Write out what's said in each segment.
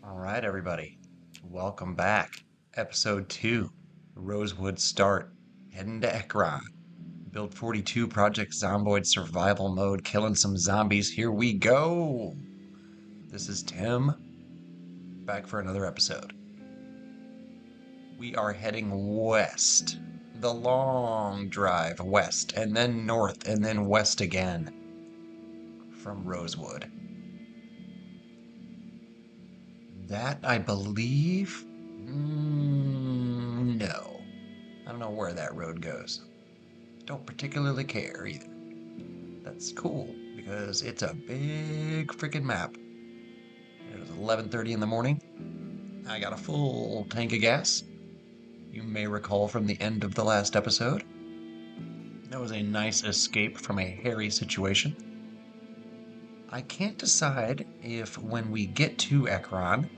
All right, everybody. Welcome back. Episode 2, Rosewood Start. Heading to Ekron. Build 42 Project Zomboid Survival Mode. Killing some zombies. Here we go. This is Tim. Back for another episode. We are heading west. The long drive west, and then north, and then west again from Rosewood. That, I believe? No. I don't know where that road goes. Don't particularly care either. That's cool because it's a big freaking map. It was 11:30 in the morning. I got a full tank of gas. You may recall from the end of the last episode. That was a nice escape from a hairy situation. I can't decide if when we get to Ekron,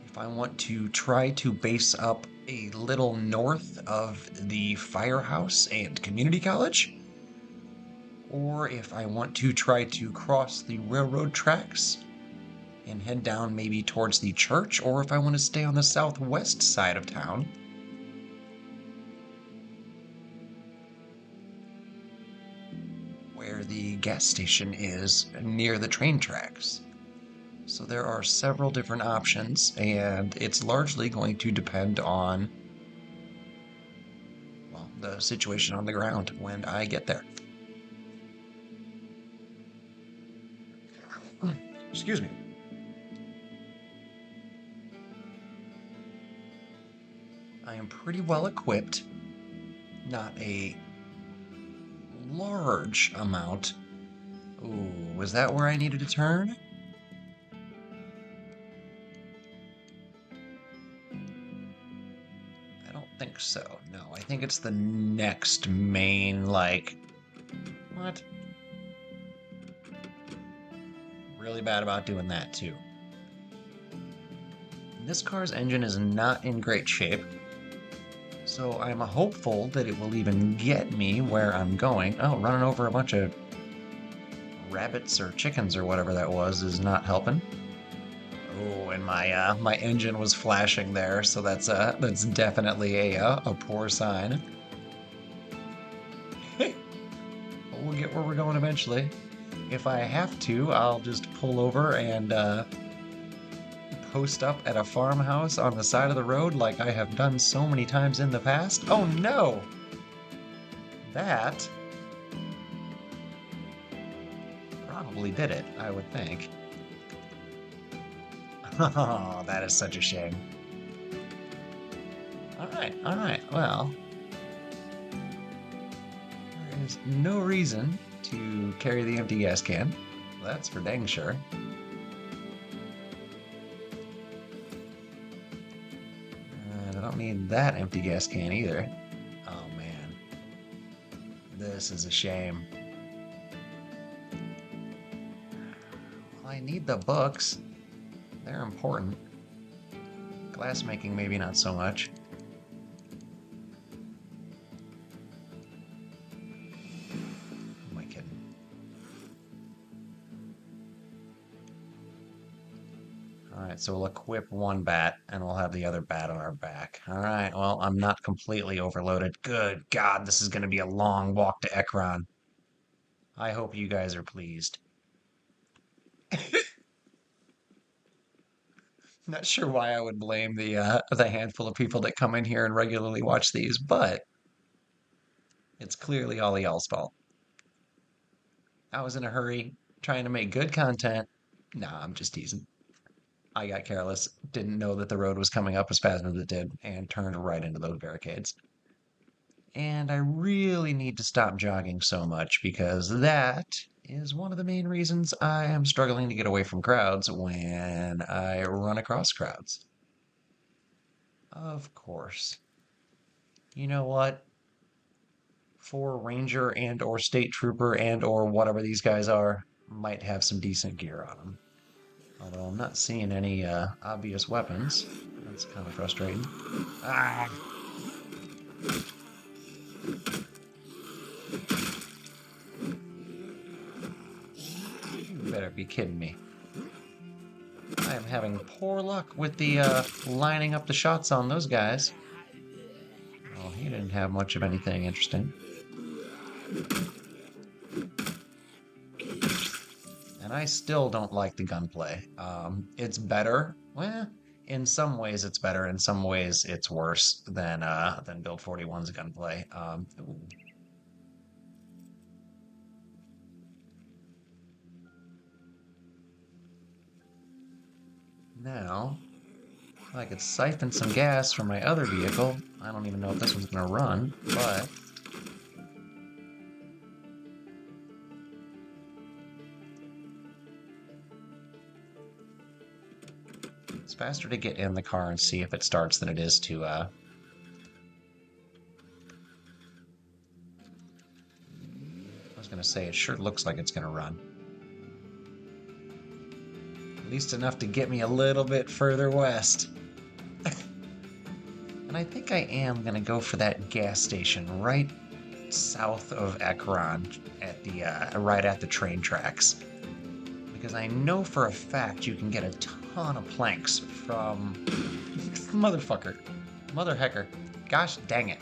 if I want to try to base up a little north of the firehouse and community college, or if I want to try to cross the railroad tracks and head down maybe towards the church, or if I want to stay on the southwest side of town. Where the gas station is near the train tracks. So there are several different options, and it's largely going to depend on, well, the situation on the ground when I get there. Excuse me. I am pretty well equipped. Not a large amount. Ooh, was that where I needed to turn? I don't think so. No, I think it's the next main, like... What? Really bad about doing that, too. This car's engine is not in great shape, so I'm hopeful that it will even get me where I'm going. Oh, running over a bunch of rabbits or chickens or whatever that was is not helping. Oh, and my engine was flashing there, so that's definitely a poor sign. We'll get where we're going eventually. If I have to, I'll just pull over and post up at a farmhouse on the side of the road like I have done so many times in the past. Oh no! That probably did it, I would think. Oh, that is such a shame. Alright, well, there is no reason to carry the empty gas can. That's for dang sure. And I don't need that empty gas can either. Oh man, this is a shame. Well, I need the books. They're important. Glassmaking, maybe not so much. Who am I kidding? Alright, so we'll equip one bat, and we'll have the other bat on our back. Alright, well, I'm not completely overloaded. Good God, this is going to be a long walk to Ekron. I hope you guys are pleased. Not sure why I would blame the handful of people that come in here and regularly watch these, but it's clearly all y'all's fault. I was in a hurry, trying to make good content. Nah, I'm just teasing. I got careless, didn't know that the road was coming up as fast as it did, and turned right into those barricades. And I really need to stop jogging so much because that is one of the main reasons I am struggling to get away from crowds when I run across crowds. Of course. You know what? For Ranger and or State Trooper and or whatever these guys are, might have some decent gear on them. Although I'm not seeing any obvious weapons. That's kind of frustrating. Ah! You better be kidding me. I am having poor luck with the lining up the shots on those guys. Oh, he didn't have much of anything interesting. And I still don't like the gunplay. It's better. Well, in some ways it's better. In some ways it's worse than Build 41's gunplay. Now, if I could siphon some gas from my other vehicle. I don't even know if this one's gonna run, but it's faster to get in the car and see if it starts than it is to I was gonna say it sure looks like it's gonna run. At least enough to get me a little bit further west. And I think I am gonna go for that gas station right south of Ekron at the right at the train tracks. Because I know for a fact you can get a ton of planks from motherfucker. Mother hecker. Gosh dang it.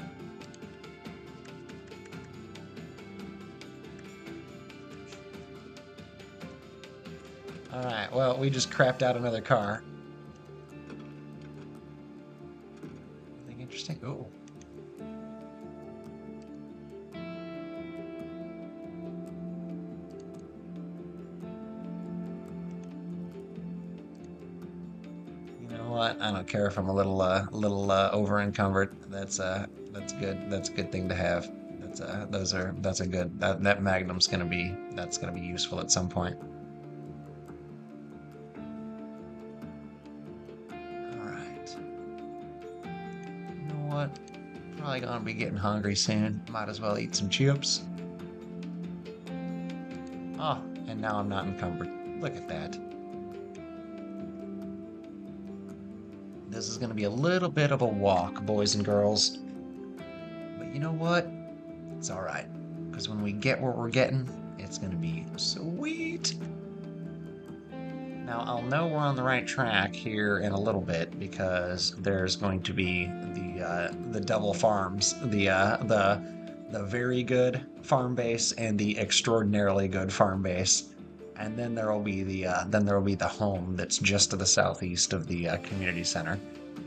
Alright, well, we just crapped out another car. Anything interesting? Ooh. You know what? I don't care if I'm a little over encumbered. That's good. That's a good thing to have. That's a good that Magnum's that's gonna be useful at some point. All right. You know what? Probably gonna be getting hungry soon. Might as well eat some chips. Oh, and now I'm not encumbered. Look at that. This is gonna be a little bit of a walk, boys and girls. But you know what? It's all right. Because when we get where we're getting, it's gonna be sweet. Now, I'll know we're on the right track here in a little bit because there's going to be the double farms, the very good farm base and the extraordinarily good farm base, and then there will be the home that's just to the southeast of the community center.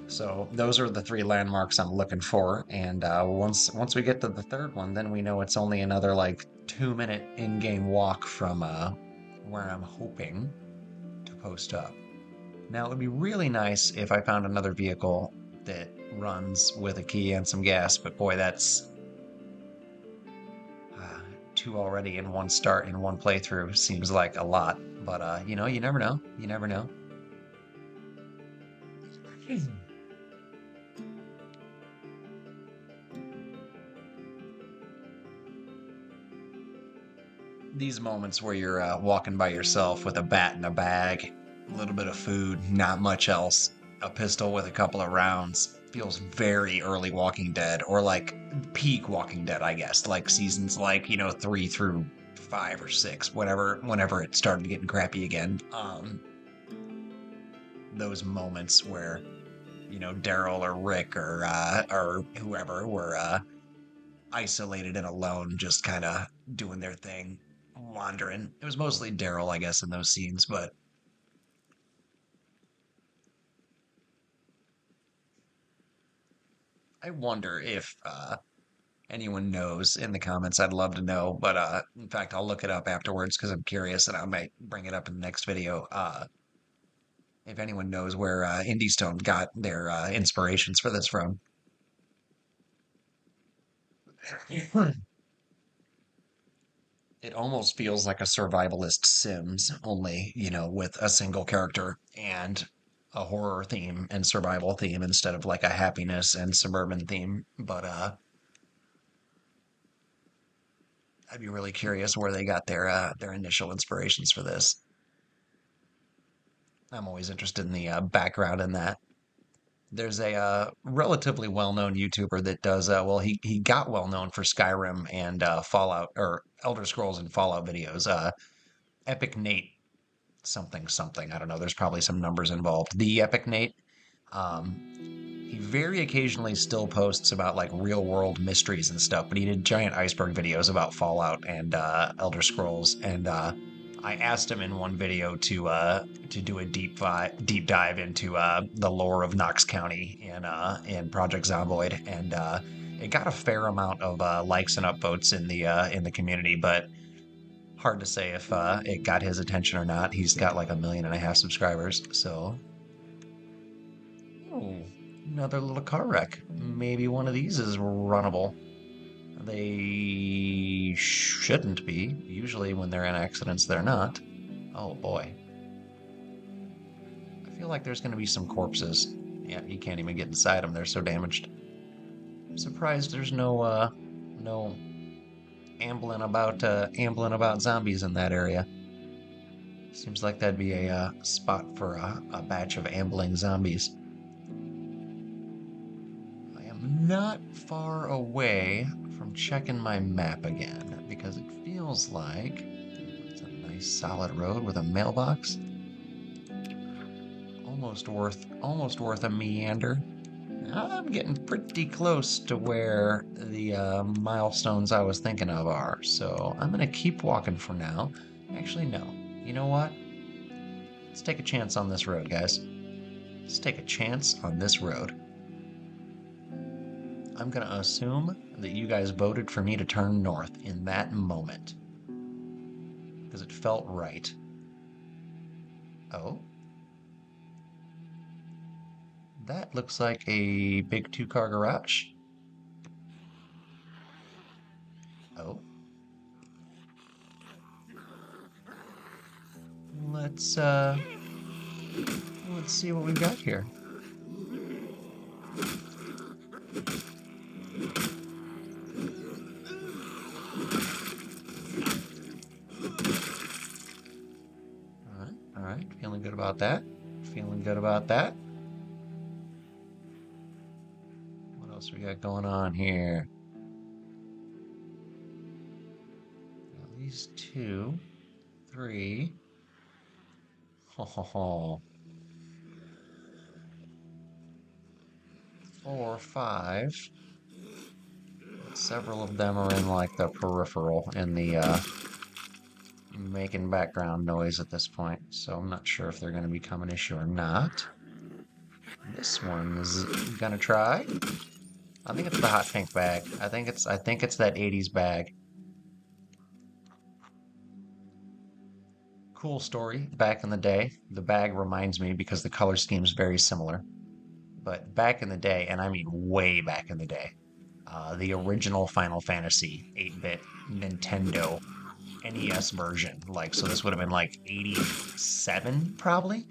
So those are the three landmarks I'm looking for, and once we get to the third one, then we know it's only another like 2 minute in-game walk from where I'm hoping to post up. Now, it would be really nice if I found another vehicle that runs with a key and some gas, but boy, that's uh, two already in one start in one playthrough seems like a lot. But you know, you never know. You never know. These moments where you're walking by yourself with a bat in a bag, a little bit of food, not much else, a pistol with a couple of rounds, feels very early Walking Dead, or like peak Walking Dead, I guess, like seasons like, 3 through 5 or 6, whenever it started getting crappy again. Those moments where, Daryl or Rick or whoever were isolated and alone, just kind of doing their thing, wandering. It was mostly Daryl, I guess, in those scenes, but I wonder if anyone knows in the comments. I'd love to know, but in fact, I'll look it up afterwards because I'm curious and I might bring it up in the next video. If anyone knows where Indie Stone got their inspirations for this from. It almost feels like a survivalist Sims, only, with a single character and a horror theme and survival theme instead of like a happiness and suburban theme. But I'd be really curious where they got their initial inspirations for this. I'm always interested in the background in that. There's a relatively well-known YouTuber that does well. He got well known for Skyrim and Fallout or Elder Scrolls and Fallout videos. Epic Nate. something something. I don't know. There's probably some numbers involved. The Epic Nate. Um, he very occasionally still posts about like real world mysteries and stuff, but he did giant iceberg videos about Fallout and Elder Scrolls. And I asked him in one video to do a deep dive into the lore of Knox County in Project Zomboid, and it got a fair amount of likes and upvotes in the community, but hard to say if it got his attention or not. He's got like 1.5 million subscribers, so oh, another little car wreck. Maybe one of these is runnable. They shouldn't be. Usually when they're in accidents, they're not. Oh boy. I feel like there's going to be some corpses. Yeah, you can't even get inside them. They're so damaged. I'm surprised there's no ambling about zombies in that area. Seems like that'd be a spot for a batch of ambling zombies. I am not far away from checking my map again because it feels like it's a nice solid road with a mailbox. Almost worth a meander. I'm getting pretty close to where the milestones I was thinking of are, so I'm gonna keep walking for now. Actually, no. You know what? Let's take a chance on this road, guys. Let's take a chance on this road. I'm gonna assume that you guys voted for me to turn north in that moment. Because it felt right. Oh? That looks like a big 2-car garage. Oh. Let's see what we've got here. All right. Feeling good about that. Feeling good about that. What else we got going on here? At least 2, 3. Ho ho ho. 4, 5. Several of them are in like the peripheral in the making background noise at this point, so I'm not sure if they're going to become an issue or not. This one's gonna try. I think it's the hot pink bag. I think it's that 80s bag. Cool story. Back in the day, the bag reminds me because the color scheme is very similar. But back in the day, and I mean way back in the day, the original Final Fantasy 8-bit Nintendo NES version, like so this would have been like 87 probably.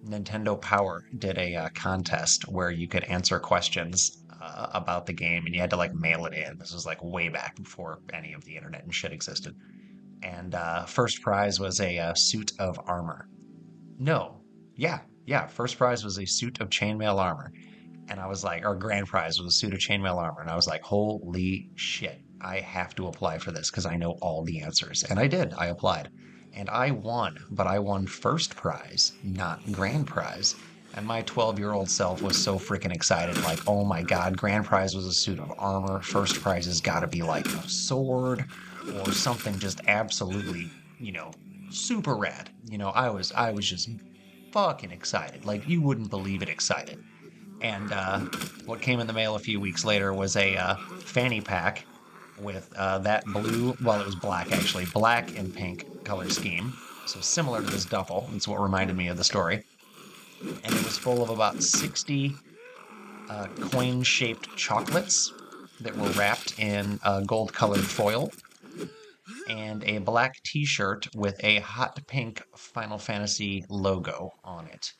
Nintendo Power did a contest where you could answer questions about the game, and you had to like mail it in. This was like way back before any of the internet and shit existed. And first prize was a suit of armor. No, yeah. First prize was a suit of chainmail armor, and I was like, or grand prize was a suit of chainmail armor, and I was like, holy shit, I have to apply for this because I know all the answers. And I did. I applied. And I won, but I won first prize, not grand prize. And my 12-year-old self was so freaking excited, like, oh my God, grand prize was a suit of armor. First prize has got to be like a sword or something just absolutely, super rad. I was just fucking excited. Like, you wouldn't believe it excited. And what came in the mail a few weeks later was a fanny pack with that blue, well, it was black actually, black and pink color scheme. So similar to this duffel. That's what reminded me of the story. And it was full of about 60 coin-shaped chocolates that were wrapped in gold colored foil and a black t-shirt with a hot pink Final Fantasy logo on it.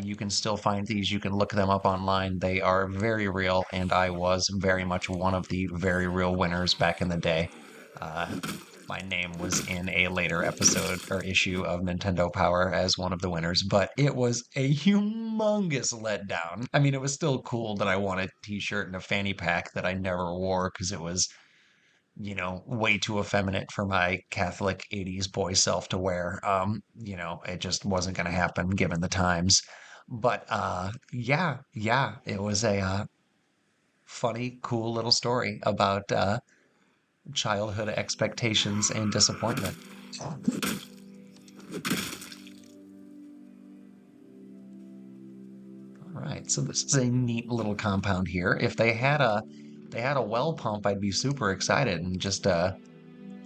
You can still find these. You can look them up online. They are very real, and I was very much one of the very real winners back in the day. Uh, my name was in a later episode or issue of Nintendo Power as one of the winners, but it was a humongous letdown. I mean, it was still cool that I won a t-shirt and a fanny pack that I never wore because it was you know, way too effeminate for my Catholic 80s boy self to wear. You know, it just wasn't going to happen given the times. But yeah, yeah, it was a funny, cool little story about childhood expectations and disappointment. All right, so this is a neat little compound here. If they had a well pump, I'd be super excited and just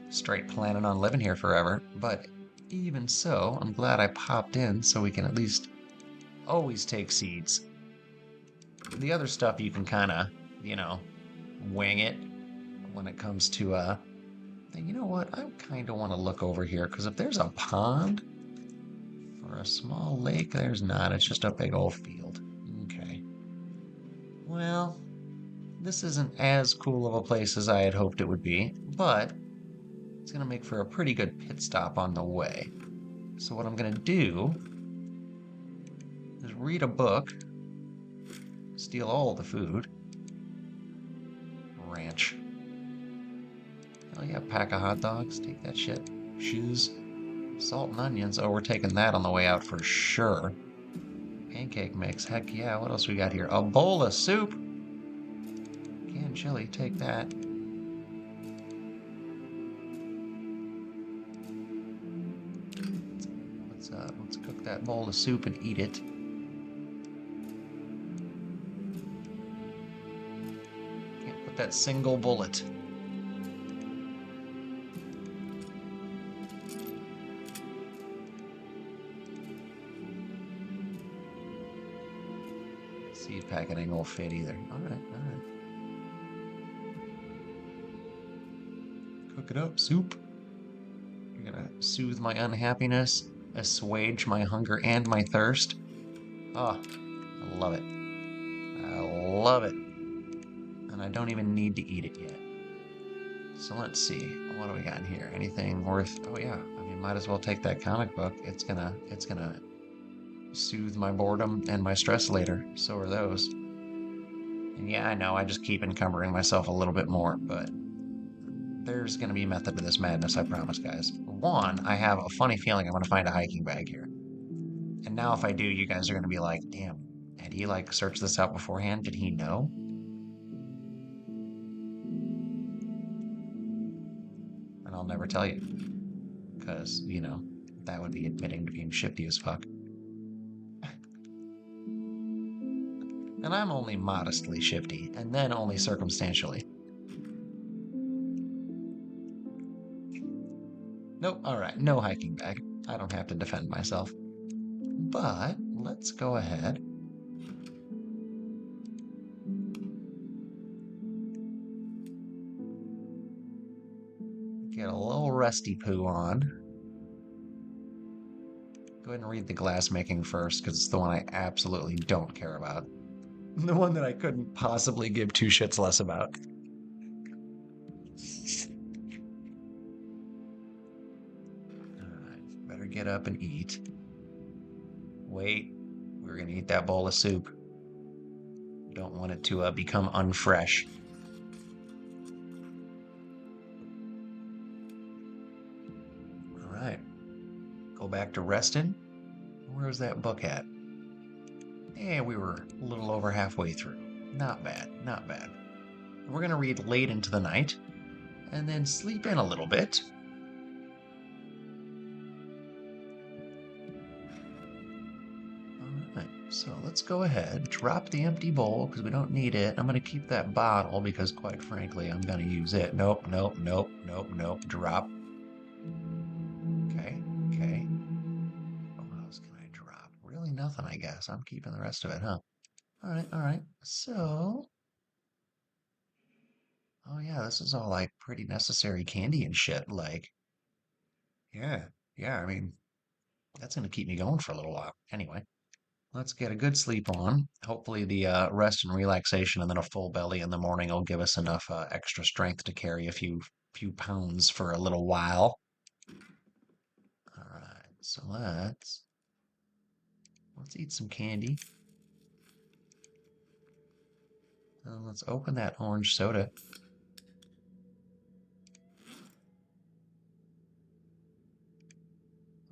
straight planning on living here forever. But even so, I'm glad I popped in so we can at least always take seeds. The other stuff you can kind of, you know, wing it when it comes to you know what? I kind of want to look over here because if there's a pond or a small lake, there's not. It's just a big old field. Okay. Well, this isn't as cool of a place as I had hoped it would be, but it's going to make for a pretty good pit stop on the way. So what I'm going to do is read a book, steal all the food, ranch. Hell yeah, pack of hot dogs, take that shit. Shoes, salt and onions. Oh, we're taking that on the way out for sure. Pancake mix, heck yeah. What else we got here? A bowl of soup. Canned chili, take that. Let's cook that bowl of soup and eat it. Can't put that single bullet. Seed packet ain't gonna fit either. All right, all right. Cook it up, soup. You're gonna soothe my unhappiness, assuage my hunger and my thirst. Oh, I love it. I love it. And I don't even need to eat it yet. So let's see. What do we got in here? Anything worth? Oh yeah. I mean, might as well take that comic book. It's gonna soothe my boredom and my stress later. So are those. And yeah, I know I just keep encumbering myself a little bit more, but there's gonna be a method to this madness, I promise, guys. One, I have a funny feeling I'm gonna find a hiking bag here. And now if I do, you guys are gonna be like, damn, had he like searched this out beforehand? Did he know? And I'll never tell you. Because, you know, that would be admitting to being shifty as fuck. And I'm only modestly shifty, and then only circumstantially. Nope, alright, no hiking bag. I don't have to defend myself. But let's go ahead. Get a little rusty poo on. Go ahead and read the glass making first, because it's the one I absolutely don't care about. The one that I couldn't possibly give two shits less about. Alright, better get up and eat. Wait, we're gonna eat that bowl of soup. Don't want it to become unfresh. Alright, go back to resting. Where's that book at? Yeah, we were a little over halfway through. Not bad, not bad. We're gonna read late into the night, and then sleep in a little bit. Alright, so let's go ahead, drop the empty bowl, because we don't need it. I'm gonna keep that bottle, because quite frankly, I'm gonna use it. Nope, nope, nope, nope, nope, drop. Okay, okay. What else can I drop? Really nothing, I guess. I'm keeping the rest of it, huh? Alright, alright. So, oh yeah, this is all like pretty necessary candy and shit. Like, yeah, yeah, I mean, that's gonna keep me going for a little while. Anyway, let's get a good sleep on. Hopefully the rest and relaxation and then a full belly in the morning will give us enough extra strength to carry a few pounds for a little while. Alright, so let's eat some candy. Let's open that orange soda.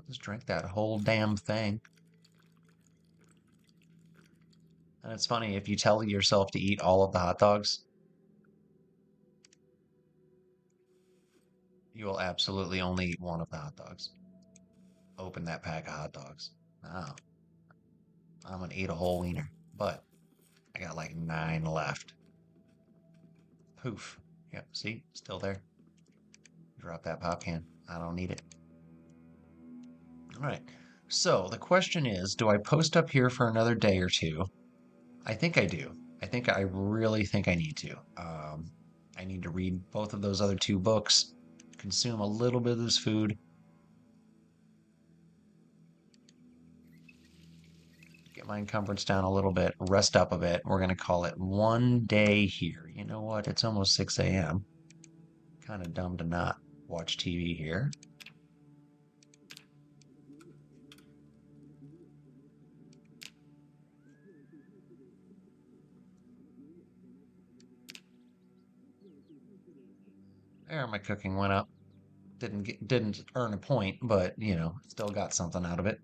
Just drink that whole damn thing. And it's funny, if you tell yourself to eat all of the hot dogs, you will absolutely only eat one of the hot dogs. Open that pack of hot dogs. Now, I'm gonna eat a whole wiener, but I got like 9 left. Poof. Yep, see? Still there. Drop that pop can. I don't need it. All right. So the question is, do I post up here for another day or two? I think I do. I really think I need to. I need to read both of those other 2 books, consume a little bit of this food, get my encumbrance down a little bit, rest up a bit. We're going to call it one day here. You know what? It's almost 6 a.m. Kind of dumb to not watch TV here. There, my cooking went up. Didn't earn a point, but still got something out of it.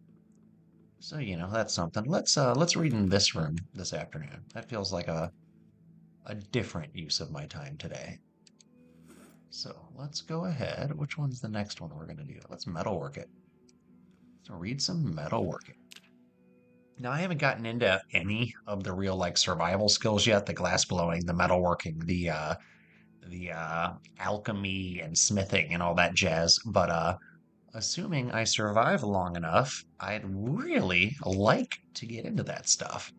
So, that's something. Let's read in this room this afternoon. That feels like a different use of my time today. So let's go ahead. Which one's the next one we're gonna do? Let's metalwork it. So read some metalworking. Now I haven't gotten into any of the real like survival skills yet. The glass blowing, the metalworking, the alchemy and smithing and all that jazz. But assuming I survive long enough, I'd really like to get into that stuff.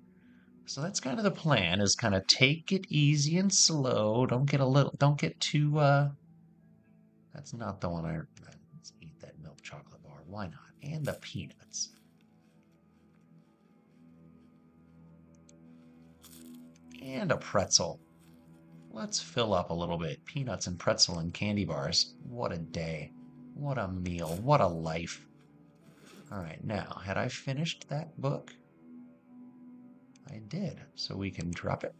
So that's kind of the plan, is kind of take it easy and slow. Don't get too that's not the one let's eat that milk chocolate bar. Why not? And the peanuts. And a pretzel. Let's fill up a little bit. Peanuts and pretzel and candy bars. What a day. What a meal. What a life. All right, now, had I finished that book? I did, so we can drop it.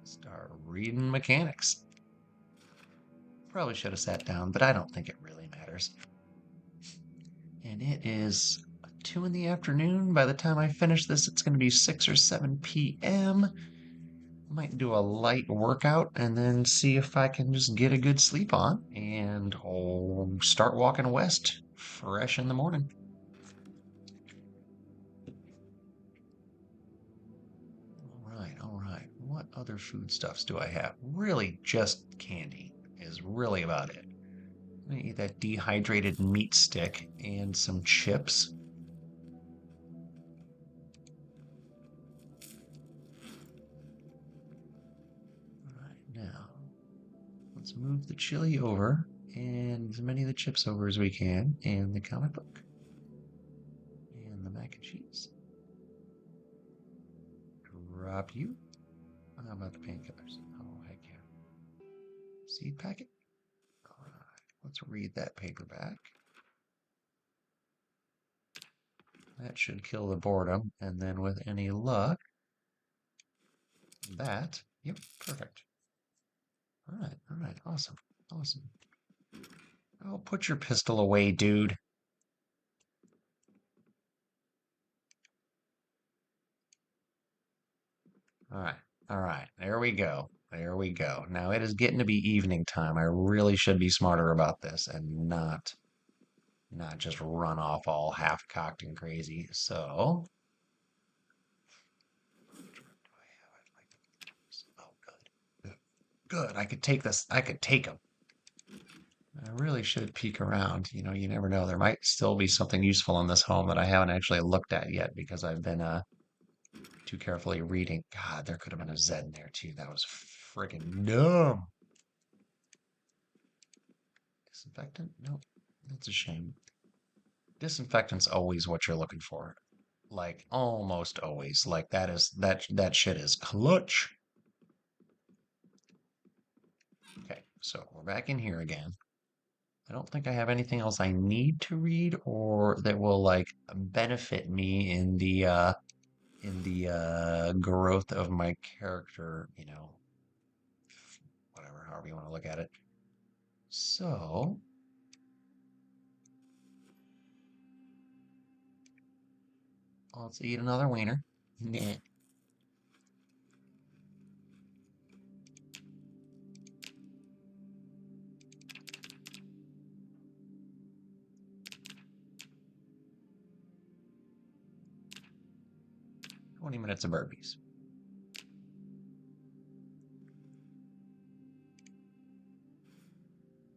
Start reading mechanics. Probably should have sat down, but I don't think it really matters. And it is 2 in the afternoon. By the time I finish this, it's going to be 6 or 7 p.m. Might do a light workout and then see if I can just get a good sleep on and I'll start walking west fresh in the morning. All right. What other foodstuffs do I have? Really, just candy is really about it. I'm gonna eat that dehydrated meat stick and some chips. All right, now let's move the chili over and as many of the chips over as we can, and the comic book, and the mac and cheese. Drop you. How about the painkillers? Oh, heck yeah. Seed packet? All right, let's read that paperback. That should kill the boredom, and then with any luck, yep, perfect. All right, awesome, awesome. Oh, put your pistol away, dude. All right, there we go. There we go. Now it is getting to be evening time. I really should be smarter about this and not just run off all half-cocked and crazy. So, which one do I have? I'd like oh, good. Good. I could take this. I could take them. I really should peek around. You never know. There might still be something useful in this home that I haven't actually looked at yet because I've been too carefully reading. God, there could have been a Z in there too. That was friggin' dumb. Disinfectant? Nope. That's a shame. Disinfectant's always what you're looking for. Like almost always. Like that shit is clutch. Okay, so we're back in here again. I don't think I have anything else I need to read or that will like benefit me in the growth of my character, whatever, however you want to look at it. So, let's eat another wiener. Nah. 20 minutes of burpees.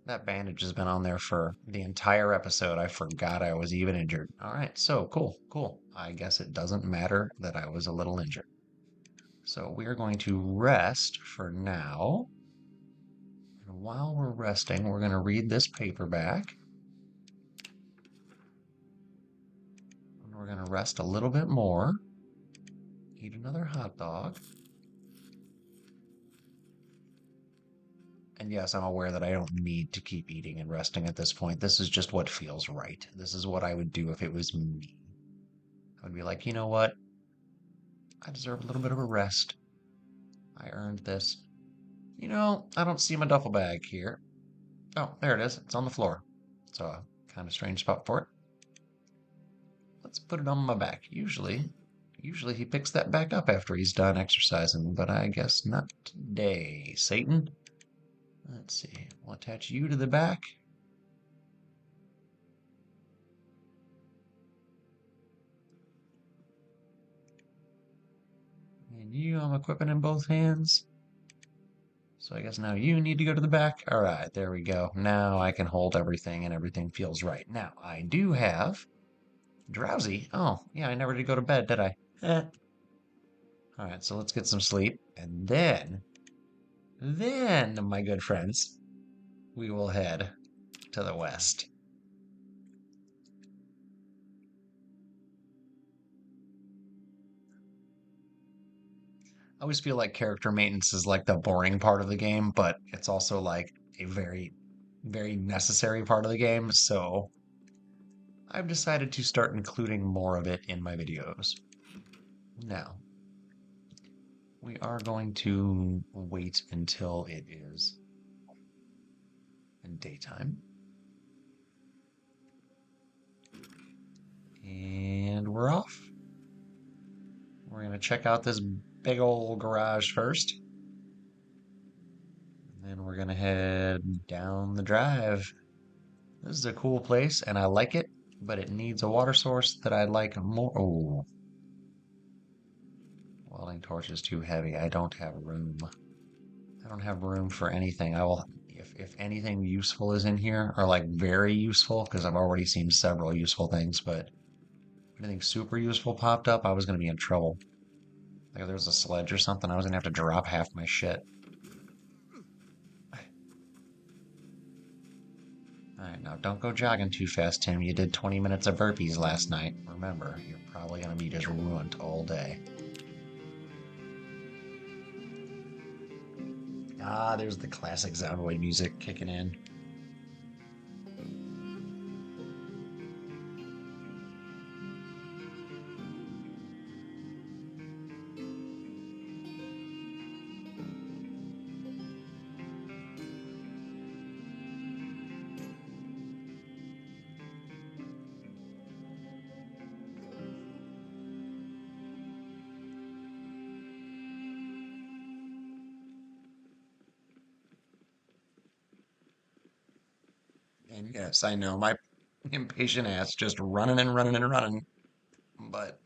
That bandage has been on there for the entire episode. I forgot I was even injured. All right, so cool, cool. I guess it doesn't matter that I was a little injured. So we are going to rest for now. And while we're resting, we're going to read this paperback. And we're going to rest a little bit more. Eat another hot dog. And yes, I'm aware that I don't need to keep eating and resting at this point. This is just what feels right. This is what I would do if it was me. I would be like, you know what? I deserve a little bit of a rest. I earned this. I don't see my duffel bag here. Oh, there it is. It's on the floor. It's a kind of strange spot for it. Let's put it on my back. Usually he picks that back up after he's done exercising, but I guess not today, Satan. Let's see. We'll attach you to the back. And you, I'm equipping in both hands. So I guess now you need to go to the back. All right, there we go. Now I can hold everything and everything feels right. Now, I do have drowsy. Oh, yeah, I never did go to bed, did I? All right, so let's get some sleep. And then, my good friends, we will head to the west. I always feel like character maintenance is like the boring part of the game, but it's also like a very, very necessary part of the game. So I've decided to start including more of it in my videos. Now, we are going to wait until it is in daytime. And we're off. We're going to check out this big old garage first. And then we're going to head down the drive. This is a cool place, and I like it, but it needs a water source that I like more. Oh, welding torch is too heavy. I don't have room. I don't have room for anything. I will, if anything useful is in here, or like very useful, because I've already seen several useful things, but if anything super useful popped up, I was going to be in trouble. Like if there was a sledge or something, I was going to have to drop half my shit. Alright, now don't go jogging too fast, Tim. You did 20 minutes of burpees last night. Remember, you're probably going to be just ruined all day. Ah, there's the classic Zomboid music kicking in. And yes, I know my impatient ass just running and running and running, but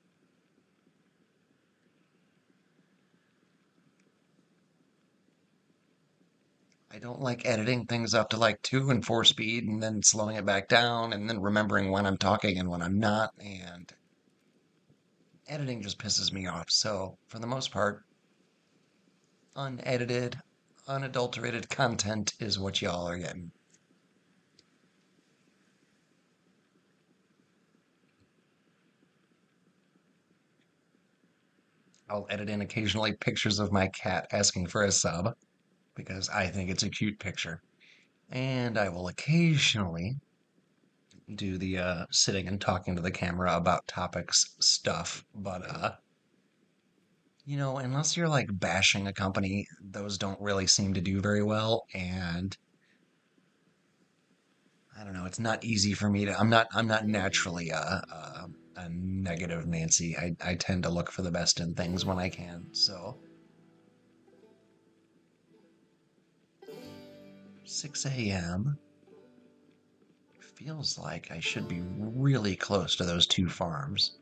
I don't like editing things up to like 2 and 4 speed and then slowing it back down and then remembering when I'm talking and when I'm not. And editing just pisses me off. So, for the most part, unedited, unadulterated content is what y'all are getting. I'll edit in occasionally pictures of my cat asking for a sub because I think it's a cute picture. And I will occasionally do the sitting and talking to the camera about topics stuff, but Unless you're like bashing a company, those don't really seem to do very well. And I don't know, it's not easy for me to, I'm not naturally a negative Nancy. I tend to look for the best in things when I can. So 6 a.m. feels like I should be really close to those two farms.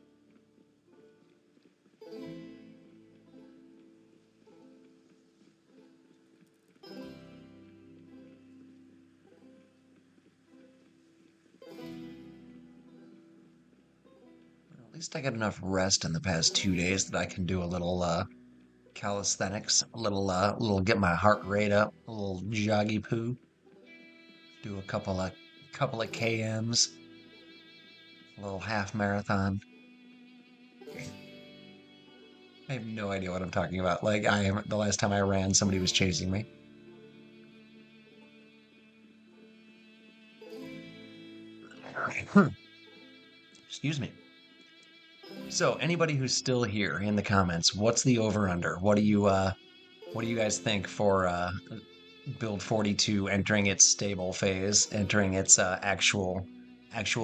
At least I got enough rest in the past 2 days that I can do a little calisthenics, a little get my heart rate up, a little joggy poo, do a couple of KMs, a little half marathon. I have no idea what I'm talking about. Like the last time I ran, somebody was chasing me. Excuse me. So anybody who's still here in the comments, what's the over under? What do you guys think for build 42 entering its stable phase, entering its actual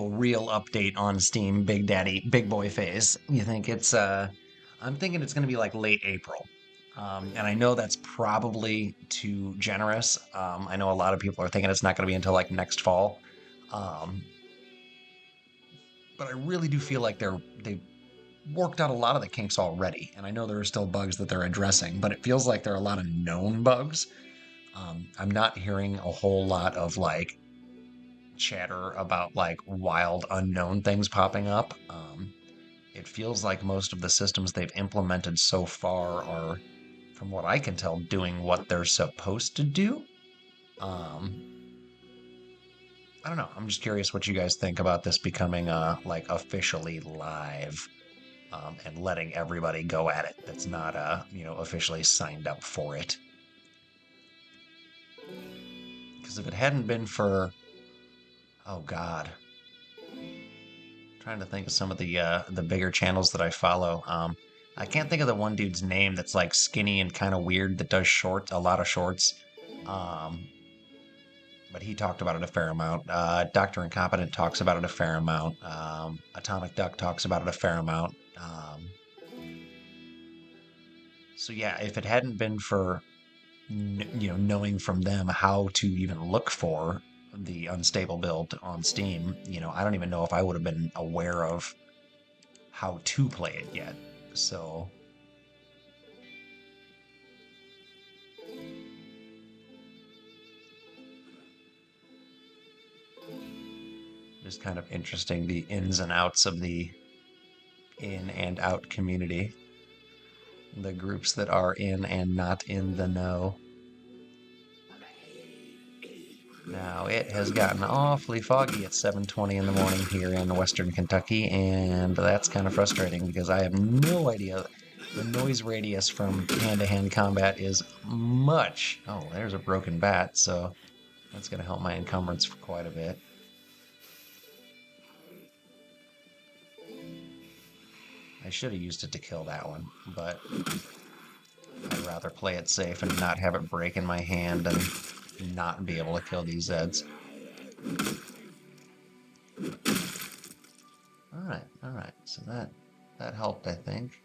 real update on Steam Big Daddy Big Boy phase? You think it's I'm thinking it's going to be like late April. And I know that's probably too generous. I know a lot of people are thinking it's not going to be until like next fall. Um, but I really do feel like they've worked out a lot of the kinks already. And I know there are still bugs that they're addressing, but it feels like there are a lot of known bugs. I'm not hearing a whole lot of like chatter about like wild unknown things popping up. It feels like most of the systems they've implemented so far are, from what I can tell, doing what they're supposed to do. Um, I don't know. I'm just curious what you guys think about this becoming like officially live, and letting everybody go at it that's not officially signed up for it. Because if it hadn't been for, oh God, trying to think of some of the bigger channels that I follow. I can't think of the one dude's name that's like skinny and kind of weird that does shorts, a lot of shorts. Um, but he talked about it a fair amount. Doctor Incompetent talks about it a fair amount. Atomic Duck talks about it a fair amount. So yeah, if it hadn't been for knowing from them how to even look for the unstable build on Steam, I don't even know if I would have been aware of how to play it yet. So just kind of interesting the ins and outs of the in and out community, the groups that are in and not in the know. Now it has gotten awfully foggy at 7:20 in the morning here in Western Kentucky, and that's kind of frustrating because I have no idea. The noise radius from hand-to-hand combat is much. Oh, there's a broken bat, so that's going to help my encumbrance for quite a bit. I should have used it to kill that one, but I'd rather play it safe and not have it break in my hand and not be able to kill these Zeds. All right. So that helped, I think.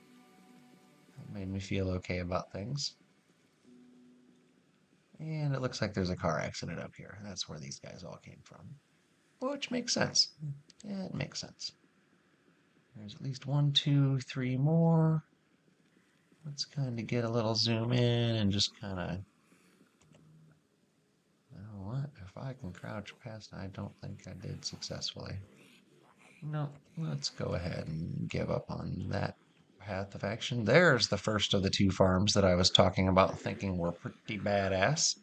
That made me feel okay about things. And it looks like there's a car accident up here. That's where these guys all came from. Which makes sense. Yeah, it makes sense. There's at least 1, 2, 3 more. Let's kind of get a little zoom in and just kind of. You know what? If I can crouch past, I don't think I did successfully. No, let's go ahead and give up on that path of action. There's the first of the two farms that I was talking about thinking were pretty badass.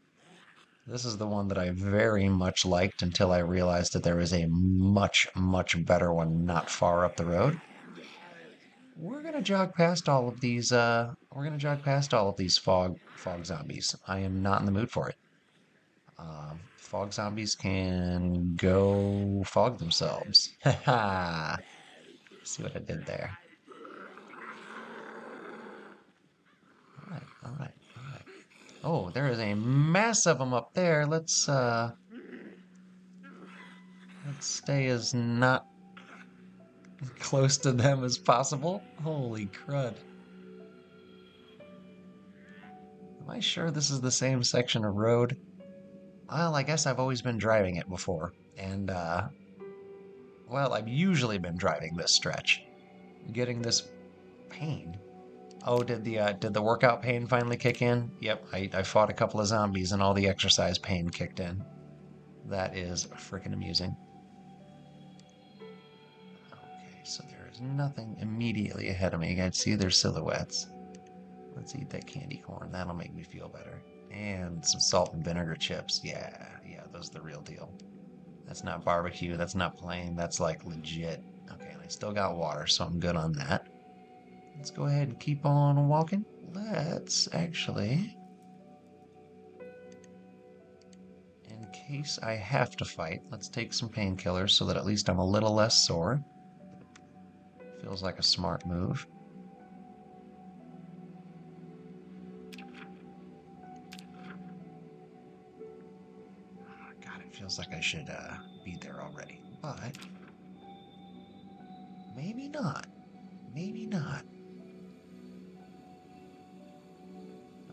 This is the one that I very much liked until I realized that there was a much, much better one not far up the road. We're gonna jog past all of these fog zombies. I am not in the mood for it. Fog zombies can go fog themselves. Ha! See what I did there. All right, all right. Oh, there is a mass of them up there. Let's stay as not close to them as possible. Holy crud. Am I sure this is the same section of road? Well, I guess I've always been driving it before. And, well, I've usually been driving this stretch. Getting this pain. Oh, did the workout pain finally kick in? Yep, I fought a couple of zombies and all the exercise pain kicked in. That is freaking amusing. Okay, so there is nothing immediately ahead of me. I see their silhouettes. Let's eat that candy corn. That'll make me feel better. And some salt and vinegar chips. Yeah, those are the real deal. That's not barbecue. That's not plain. That's like legit. Okay, and I still got water, so I'm good on that. Let's go ahead and keep on walking. Let's actually, in case I have to fight, let's take some painkillers so that at least I'm a little less sore. Feels like a smart move. God, it feels like I should be there already, but maybe not. Maybe not.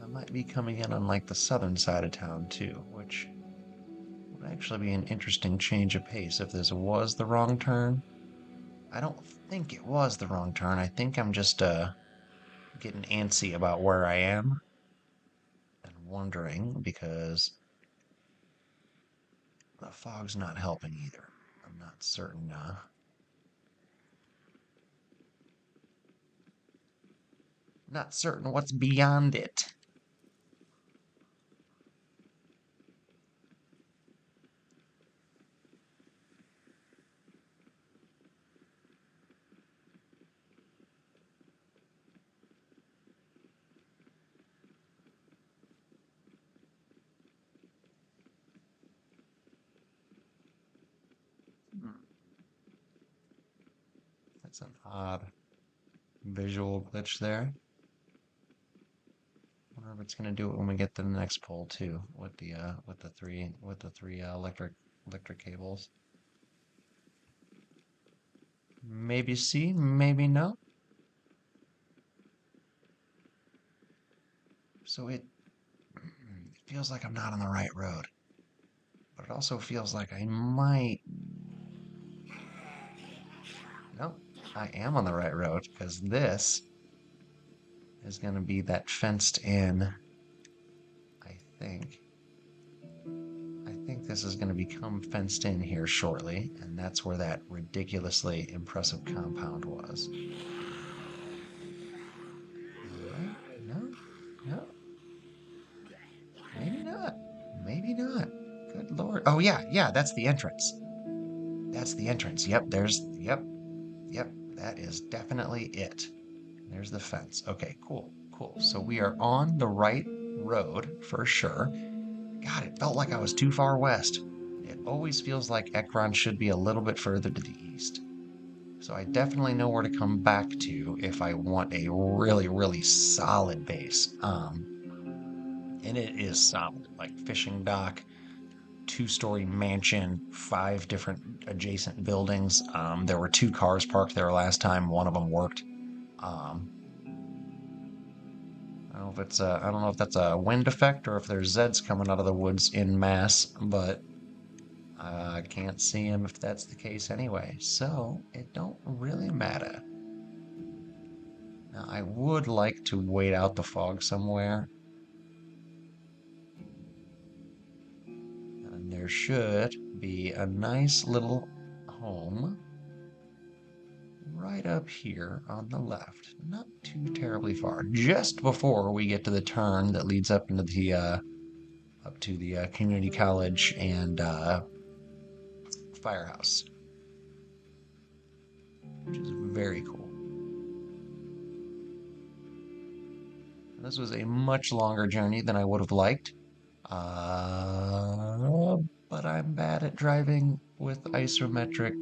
I might be coming in on like the southern side of town too, which would actually be an interesting change of pace if this was the wrong turn. I don't think it was the wrong turn. I think I'm just getting antsy about where I am and wondering because the fog's not helping either. I'm not certain. Not certain what's beyond it. That's an odd visual glitch there. Wonder if it's gonna do it when we get to the next pole too, with the three electric cables. Maybe C, maybe no. So it feels like I'm not on the right road, but it also feels like I might. Nope, I am on the right road because this is gonna be that fenced in. I think. I think this is going to become fenced in here shortly, and that's where that ridiculously impressive compound was. No, no, maybe not. Maybe not. Good Lord. Oh, yeah, that's the entrance. That's the entrance. Yep, that is definitely it. There's the fence. Okay, cool. So we are on the right road for sure. God, it felt like I was too far west. It always feels like Ekron should be a little bit further to the east. So I definitely know where to come back to if I want a really, really solid base. And it is solid, like fishing dock, two-story mansion, 5 different adjacent buildings. There were 2 cars parked there last time. One of them worked. Um, I don't know if that's a wind effect or if there's Zeds coming out of the woods in mass, but I can't see him if that's the case anyway. So it don't really matter. Now, I would like to wait out the fog somewhere. And there should be a nice little home right up here on the left. Not too terribly far. Just before we get to the turn that leads up into the community college and firehouse, which is very cool. This was a much longer journey than I would have liked. But I'm bad at driving with isometric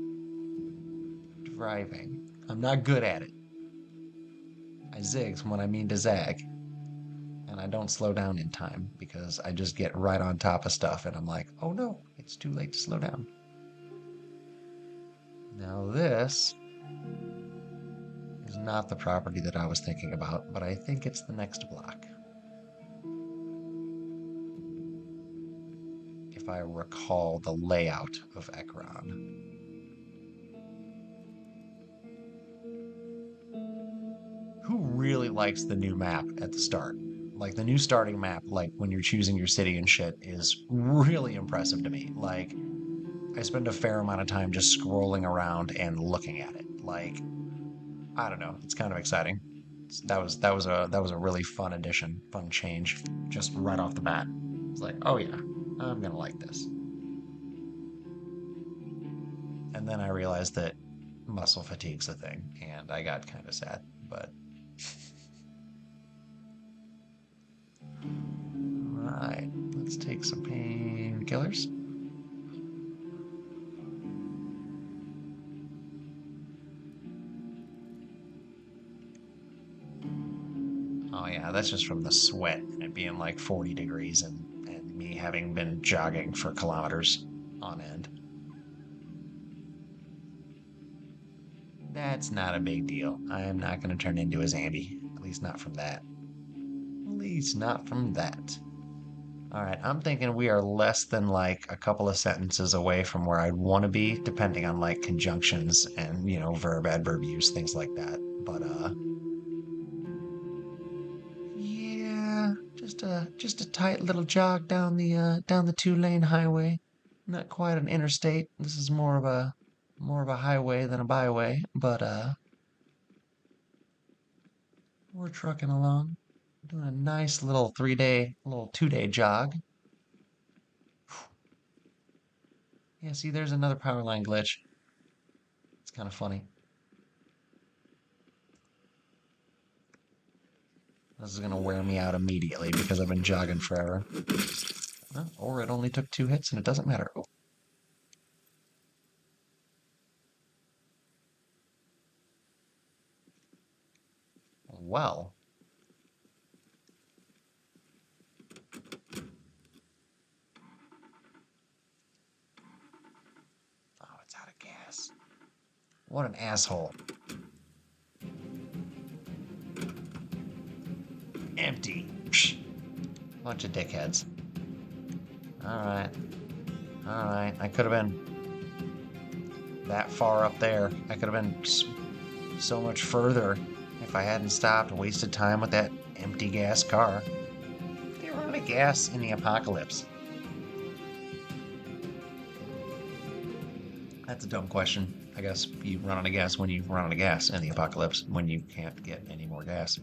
driving. I'm not good at it. I zigs when I mean to zag. and I don't slow down in time because I just get right on top of stuff and I'm like, oh no, it's too late to slow down. Now this is not the property that I was thinking about, but I think it's the next block. If I recall the layout of Ekron. Who really likes the new map at the start? Like the new starting map, like when you're choosing your city and shit, is really impressive to me. Like, I spend a fair amount of time just scrolling around and looking at it. Like, I don't know, it's kind of exciting. That was a really fun addition, fun change, just right off the bat. It's like, oh yeah, I'm gonna like this. And then I realized that muscle fatigue's a thing, and I got kind of sad. But all right, let's take some painkillers. Oh yeah, that's just from the sweat and it being like 40 degrees and me having been jogging for kilometers on end. That's not a big deal. I am not going to turn into a zombie. At least not from that. At least not from that. All right, I'm thinking we are less than like a couple of sentences away from where I'd want to be, depending on like conjunctions and, verb, adverb use, things like that. But yeah, just a tight little jog down the two-lane highway. Not quite an interstate. This is more of a highway than a byway, but we're trucking along, doing a nice little 2-day jog. Yeah, see, there's another power line glitch. It's kind of funny. This is gonna wear me out immediately because I've been jogging forever. Or it only took 2 hits and it doesn't matter. Oh, well. Oh, it's out of gas. What an asshole. Empty. Psh. Bunch of dickheads. Alright. Alright. I could have been that far up there. I could have been so much further if I hadn't stopped and wasted time with that empty gas car. They run out of gas in the apocalypse. That's a dumb question. I guess you run out of gas when you run out of gas in the apocalypse, when you can't get any more gas.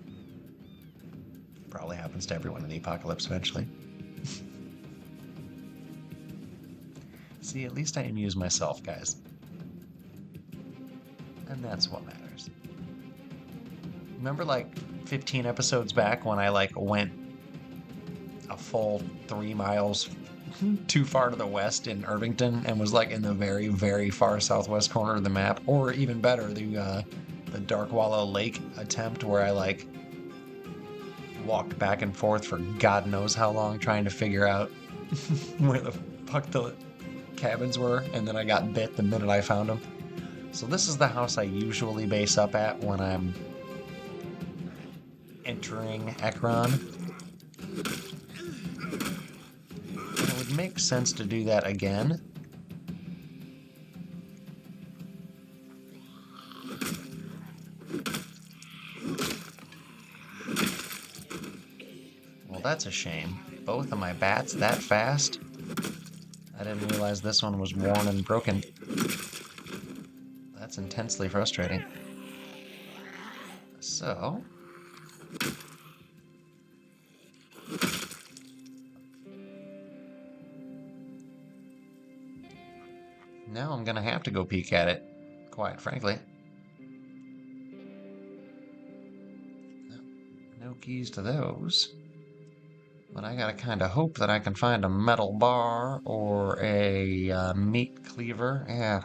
Probably happens to everyone in the apocalypse eventually. See, at least I amuse myself, guys. And that's what matters. Remember like 15 episodes back when I like went a full 3 miles too far to the west in Irvington and was like in the very, very far southwest corner of the map? Or even better, the Dark Wallow Lake attempt where I like walked back and forth for God knows how long trying to figure out where the fuck the cabins were, and then I got bit the minute I found them. So this is the house I usually base up at when I'm entering Ekron. And it would make sense to do that again. Well, that's a shame. Both of my bats that fast? I didn't realize this one was worn and broken. That's intensely frustrating. So... now I'm gonna have to go peek at it, quite frankly. No keys to those. But I gotta kind of hope that I can find a metal bar or a meat cleaver. Yeah,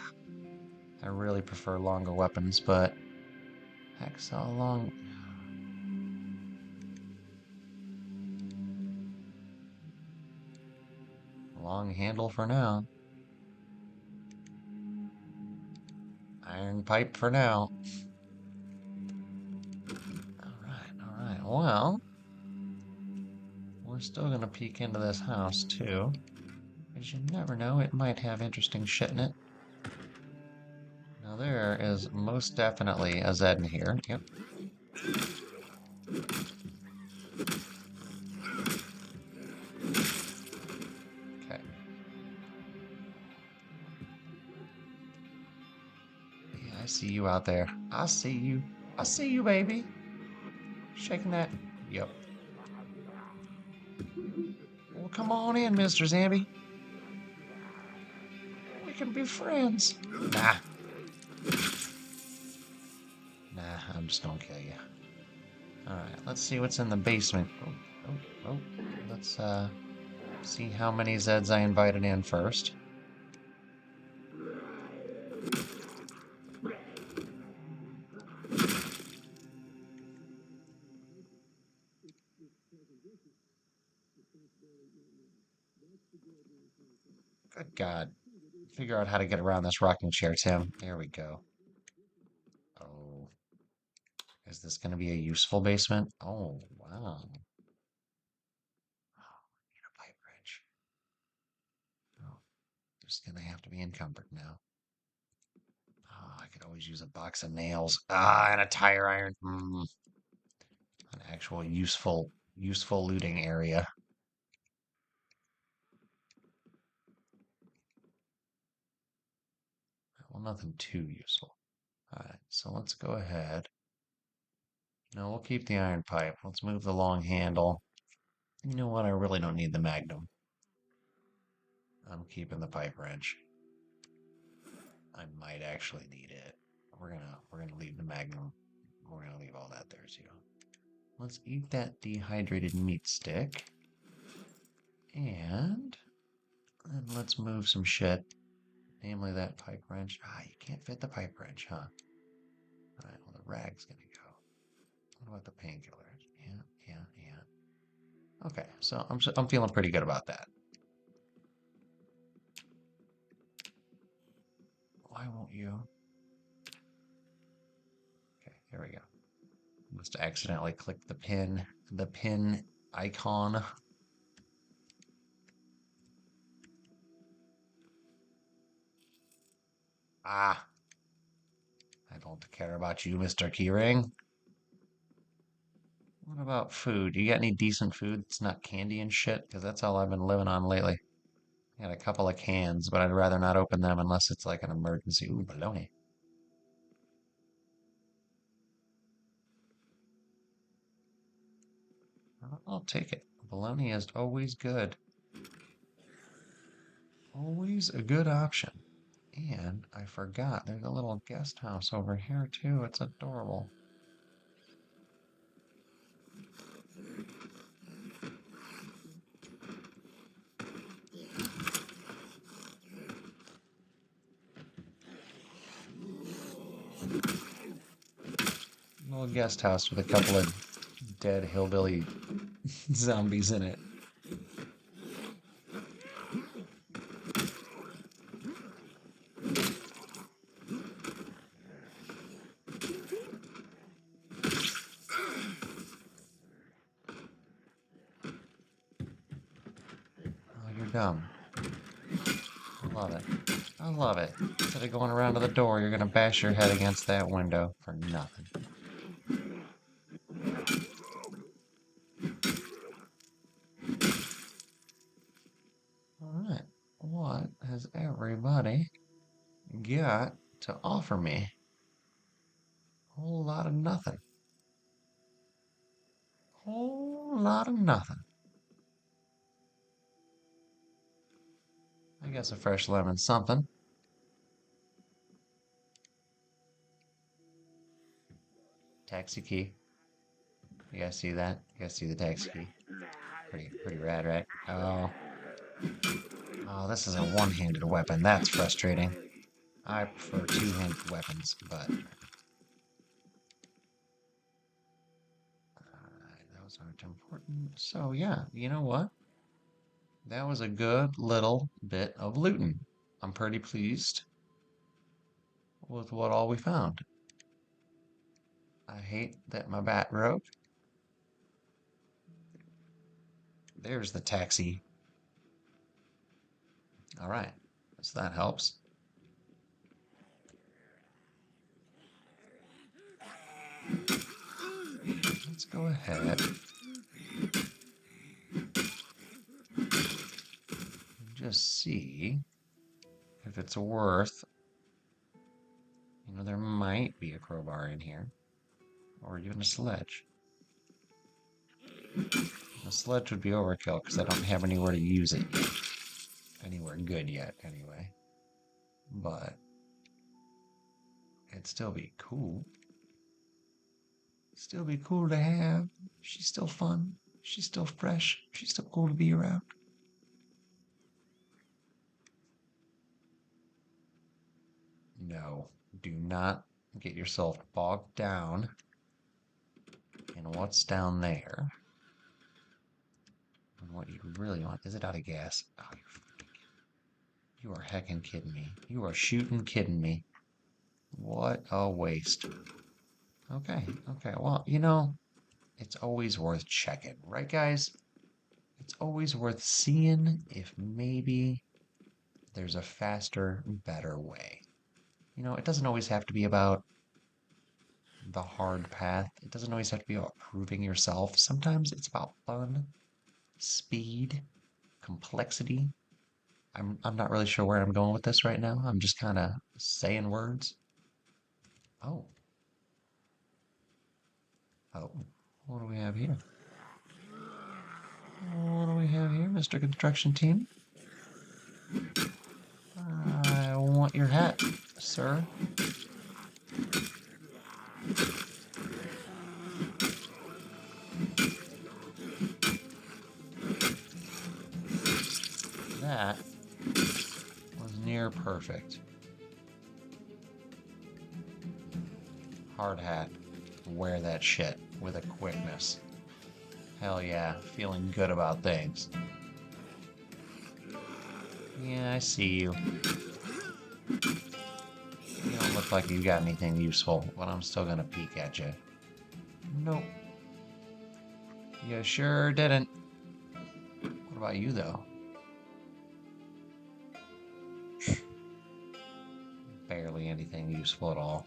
I really prefer longer weapons, but hacksaw long. Long handle for now. Iron pipe for now. Alright. Well, we're still gonna peek into this house too. Because you never know, it might have interesting shit in it. Now there is most definitely a Zed in here. Yep. Okay. Yeah, I see you out there. I see you. I see you, baby. Shaking that. Yep. Well, come on in, Mr. Zambi. We can be friends. Nah. Nah, I'm just gonna kill you. Alright, let's see what's in the basement. Oh. Let's, see how many Zeds I invited in first. Good God. Figure out how to get around this rocking chair, Tim. There we go. Oh. Is this going to be a useful basement? Oh, wow. Oh, need a pipe wrench. Oh, just going to have to be encumbered now. Oh, I could always use a box of nails. Ah, and a tire iron. An actual useful looting area. Well, nothing too useful. Alright, so let's go ahead. No, we'll keep the iron pipe. Let's move the long handle. You know what? I really don't need the magnum. I'm keeping the pipe wrench. I might actually need it. We're gonna leave the magnum. We're gonna leave all that there too. Let's eat that dehydrated meat stick. And then let's move some shit. Namely that pipe wrench. Ah, you can't fit the pipe wrench, huh? Alright, well the rag's gonna go. What about the painkillers? Yeah. Okay, so I'm feeling pretty good about that. Why won't you? Okay, here we go. Must accidentally click the pin icon. Ah, I don't care about you, Mr. Keyring. What about food? You got any decent food that's not candy and shit? Because that's all I've been living on lately. I got a couple of cans, but I'd rather not open them unless it's like an emergency. Ooh, bologna. I'll take it. Bologna is always good. Always a good option. And I forgot, there's a little guest house over here too. It's adorable. Little guest house with a couple of dead hillbilly zombies in it. Oh, you're dumb. I love it. I love it. Instead of going around to the door, you're gonna bash your head against that window for nothing. Alright, what has everybody got to offer me? Whole lot of nothing. Whole lot of nothing. I guess a fresh lemon something. Taxi key. You guys see that? You guys see the taxi key? Pretty rad, right? Oh, this is a one-handed weapon. That's frustrating. I prefer two-handed weapons, but those aren't important. So yeah, you know what? That was a good little bit of looting. I'm pretty pleased with what all we found. I hate that my bat broke. There's the taxi. All right, so that helps. Let's go ahead and just see if it's worth, there might be a crowbar in here, or even a sledge. A sledge would be overkill because I don't have anywhere to use it yet. Anywhere good yet, anyway. But it'd still be cool. Still be cool to have. She's still fun. She's still fresh. She's still cool to be around. No, do not get yourself bogged down in what's down there. And what you really want. Is it out of gas? Oh, you are heckin' kidding me. You are shooting kidding me. What a waste. Okay, well, it's always worth checking, right, guys? It's always worth seeing if maybe there's a faster, better way. It doesn't always have to be about the hard path. It doesn't always have to be about proving yourself. Sometimes it's about fun, speed, complexity. I'm not really sure where I'm going with this right now. I'm just kind of saying words. Oh. Oh. What do we have here? What do we have here, Mr. Construction Team? I want your hat, sir. That was near perfect. Hard hat. Wear that shit with a quickness. Hell yeah, feeling good about things. Yeah, I see you. You don't look like you got anything useful, but I'm still gonna peek at you. Nope. You sure didn't. What about you, though? Barely anything useful at all.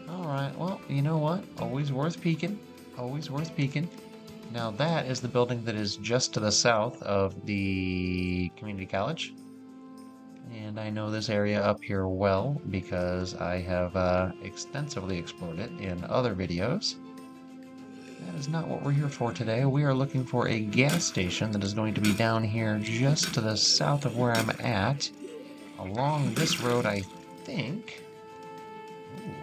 Alright, well, you know what? Always worth peeking. Always worth peeking. Now that is the building that is just to the south of the community college. And I know this area up here well because I have extensively explored it in other videos. That is not what we're here for today. We are looking for a gas station that is going to be down here just to the south of where I'm at. Along this road, I think. Ooh.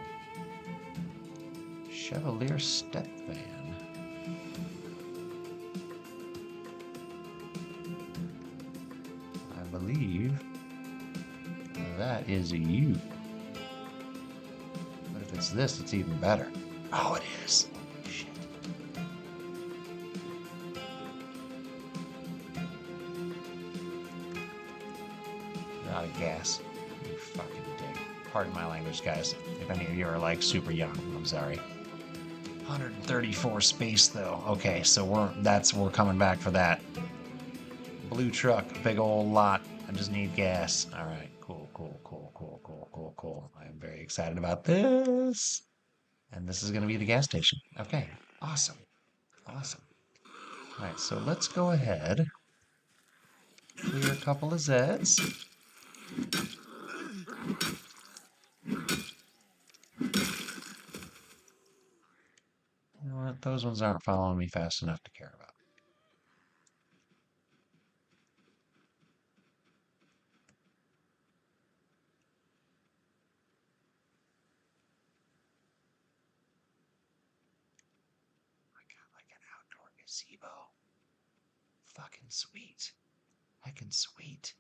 Chevalier step van. I believe that is you. But if it's this, it's even better. Oh, it is. Holy shit. You're out of gas. You fucking dick. Pardon my language, guys. If any of you are like super young, I'm sorry. 134 space though. Okay, so we're coming back for that. Blue truck, big old lot. I just need gas. All right, cool. I am very excited about this. And this is going to be the gas station. Okay, awesome. All right, so let's go ahead. Clear a couple of Zeds. You know what? Those ones aren't following me fast enough to care about. I got like an outdoor gazebo. Fucking sweet. Heckin' sweet.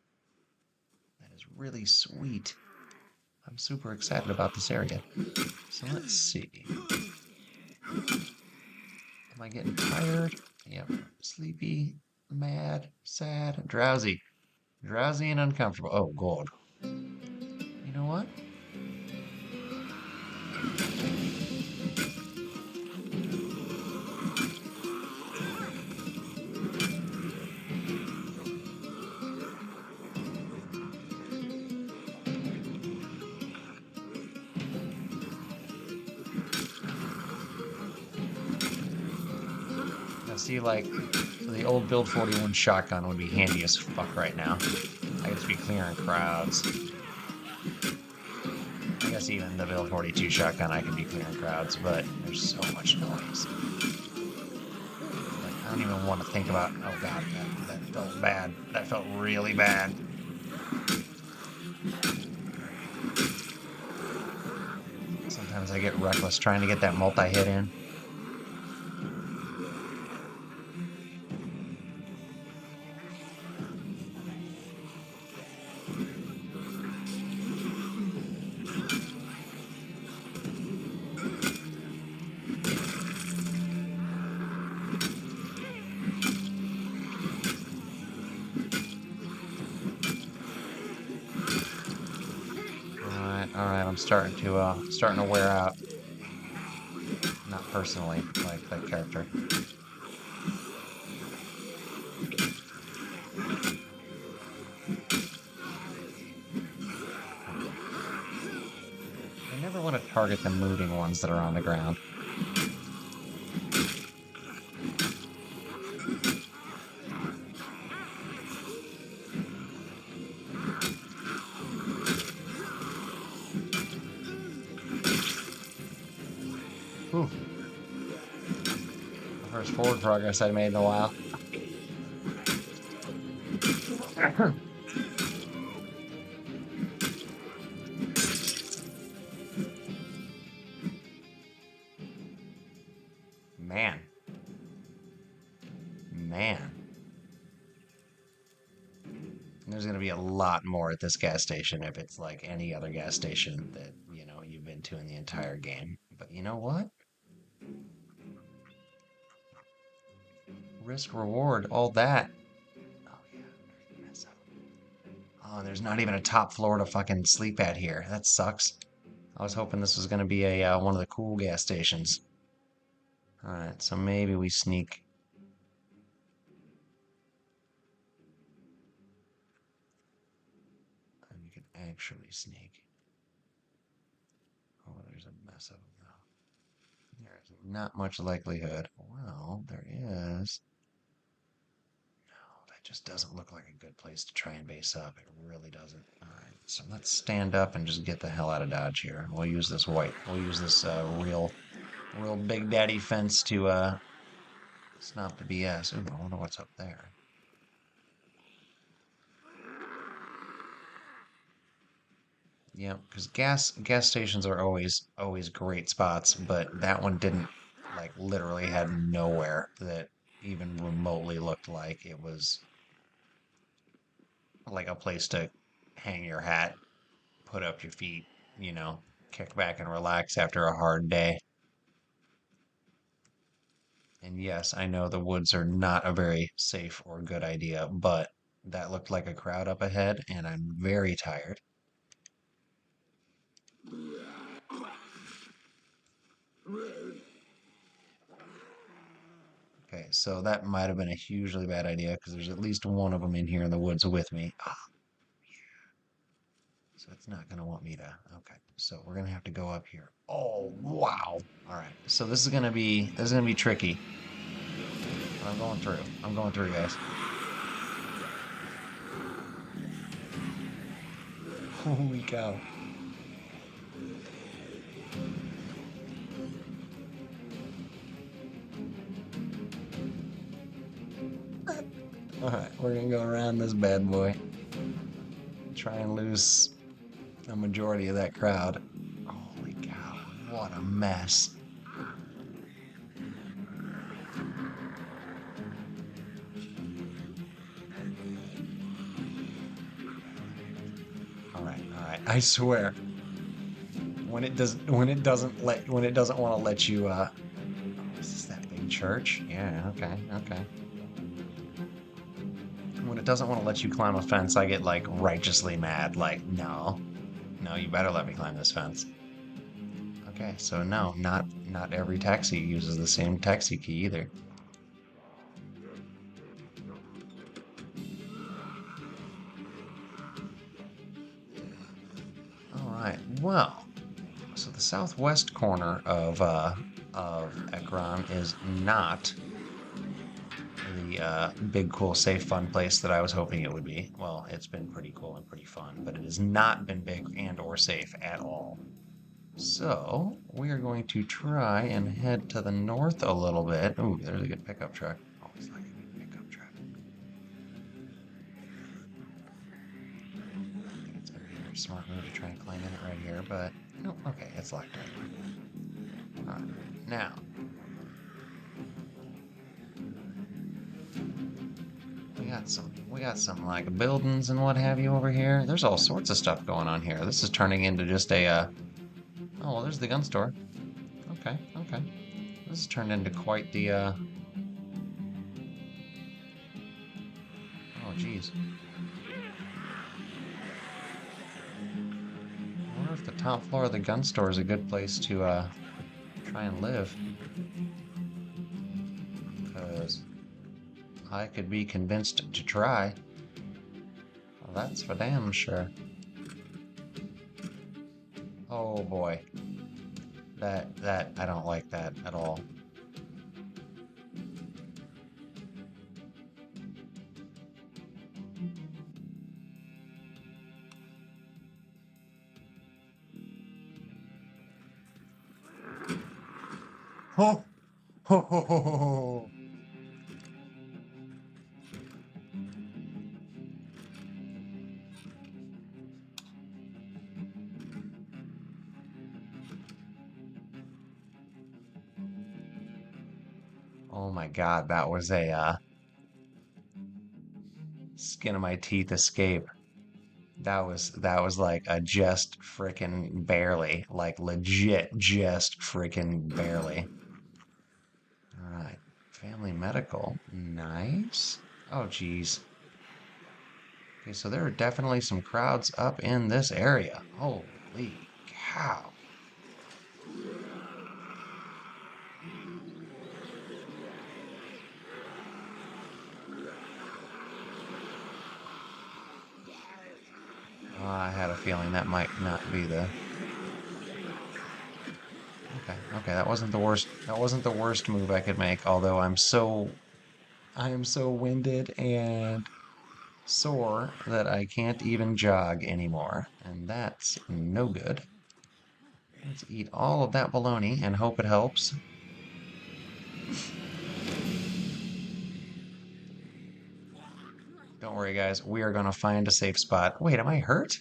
That is really sweet. I'm super excited about this area. So let's see. Am I getting tired? Yep. Sleepy, mad, sad, drowsy. Drowsy and uncomfortable. Oh, God. You know what? Now, see, like, so the old Build 41 shotgun would be handy as fuck right now. I could just be clearing crowds. I guess even the Build 42 shotgun, I can be clearing crowds, but there's so much noise. Like, I don't even want to think about, oh god, that felt bad. That felt really bad. Sometimes I get reckless trying to get that multi-hit in. All right, I'm starting to wear out. Not personally, like that character. I never want to target the moving ones that are on the ground. Whew. The first forward progress I made in a while. Man. Man. There's going to be a lot more at this gas station if it's like any other gas station that, you've been to in the entire game. But you know what? Risk, reward, all that. Oh, yeah. Mess up. Oh, there's not even a top floor to fucking sleep at here. That sucks. I was hoping this was going to be a one of the cool gas stations. All right, so maybe we sneak. And you can actually sneak. Oh, there's a mess of them though. There's not much likelihood. Well, there is. No, that just doesn't look like a good place to try and base up. It really doesn't. All right, so let's stand up and just get the hell out of Dodge here. We'll use this We'll use this real Big Daddy fence to stop the BS. Ooh, I wonder what's up there. Yeah, because gas stations are always great spots, but that one didn't like literally had nowhere that even remotely looked like it was like a place to hang your hat, put up your feet, kick back and relax after a hard day. And yes, I know the woods are not a very safe or good idea, but that looked like a crowd up ahead, and I'm very tired. Okay, so that might have been a hugely bad idea because there's at least one of them in here in the woods with me. Ah, so it's not going to want me to. Okay, so we're going to have to go up here. Oh, wow. All right, so this is gonna be tricky. But I'm going through. I'm going through, guys. Holy cow. All right, we're gonna go around this bad boy. Try and lose a majority of that crowd. Holy cow, what a mess. All right. I swear, when it doesn't want to let you oh, is this that big church? Yeah, okay, okay. When it doesn't want to let you climb a fence, I get like righteously mad. Like, no, no, you better let me climb this fence. Okay, so no, not every taxi uses the same taxi key either. All right, well, so the southwest corner of Ekron is not the big, cool, safe, fun place that I was hoping it would be. Well, it's been pretty cool and pretty fun, but it has not been big and or safe at all. So we are going to try and head to the north a little bit. Ooh, there's a good pickup truck. Always like a good pickup truck. I think it's gonna be a very smart move to try and climb in it right here, but no, okay, it's locked right. All right, now we got some like buildings and what have you over here. There's all sorts of stuff going on here. This is turning into just a oh well, there's the gun store. Okay, okay. This has turned into quite the oh geez. I wonder if the top floor of the gun store is a good place to try and live. Because I could be convinced to try. Well, that's for damn sure. Oh boy. That I don't like that at all. Oh, ho, ho, ho, ho, ho. Oh my God, that was a skin of my teeth escape. That was like a just frickin' barely, like legit just frickin' barely. All right, family medical, nice. Oh geez. Okay, so there are definitely some crowds up in this area. Holy cow. I had a feeling that might not be the. Okay, okay, that wasn't the worst. That wasn't the worst move I could make. Although I am so winded and sore that I can't even jog anymore, and that's no good. Let's eat all of that bologna and hope it helps. Don't worry, guys. We are gonna find a safe spot. Wait, am I hurt?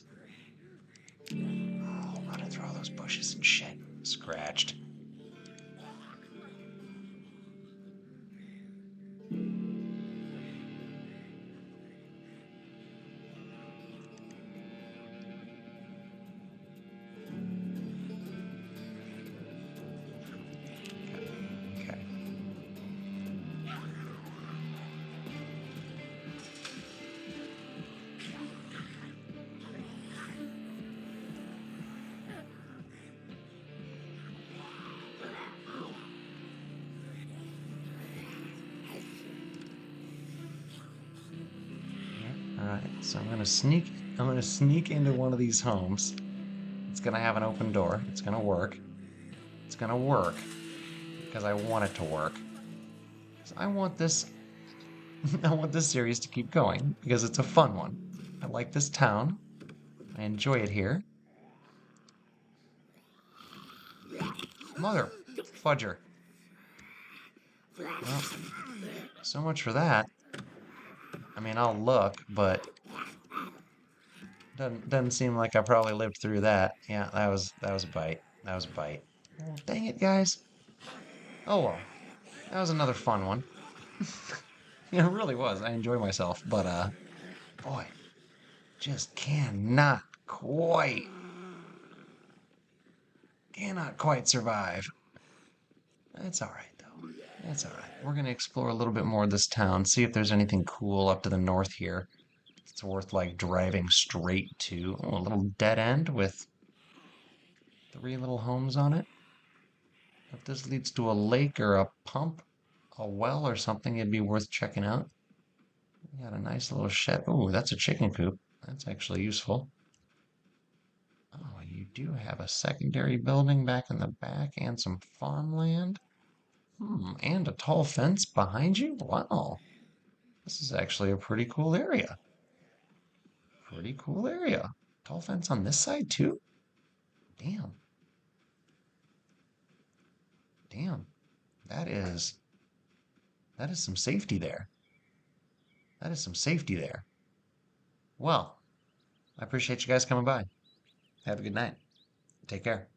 Oh, running through all those bushes and shit. Scratched. Okay. All right. So I'm gonna sneak into one of these homes. It's gonna have an open door. It's gonna work. It's gonna work because I want it to work. 'Cause I want this I want this series to keep going because it's a fun one. I like this town. I enjoy it here. Mother fudger. Well, so much for that. I mean, I'll look, but doesn't seem like I probably lived through that. Yeah, that was a bite. That was a bite. Oh, dang it, guys. Oh well, that was another fun one. It really was. I enjoy myself, but boy, just cannot quite, cannot quite survive. It's all right, though. It's all right. We're going to explore a little bit more of this town, see if there's anything cool up to the north here. It's worth like driving straight to. Oh, a little dead end with 3 little homes on it. If this leads to a lake or a pump, a well or something, it'd be worth checking out. We got a nice little shed. Oh, that's a chicken coop. That's actually useful. Oh, you do have a secondary building back in the back and some farmland. And a tall fence behind you? Wow. This is actually a pretty cool area. Pretty cool area. Tall fence on this side too? Damn. Damn. That is that is some safety there. That is some safety there. Well, I appreciate you guys coming by. Have a good night. Take care.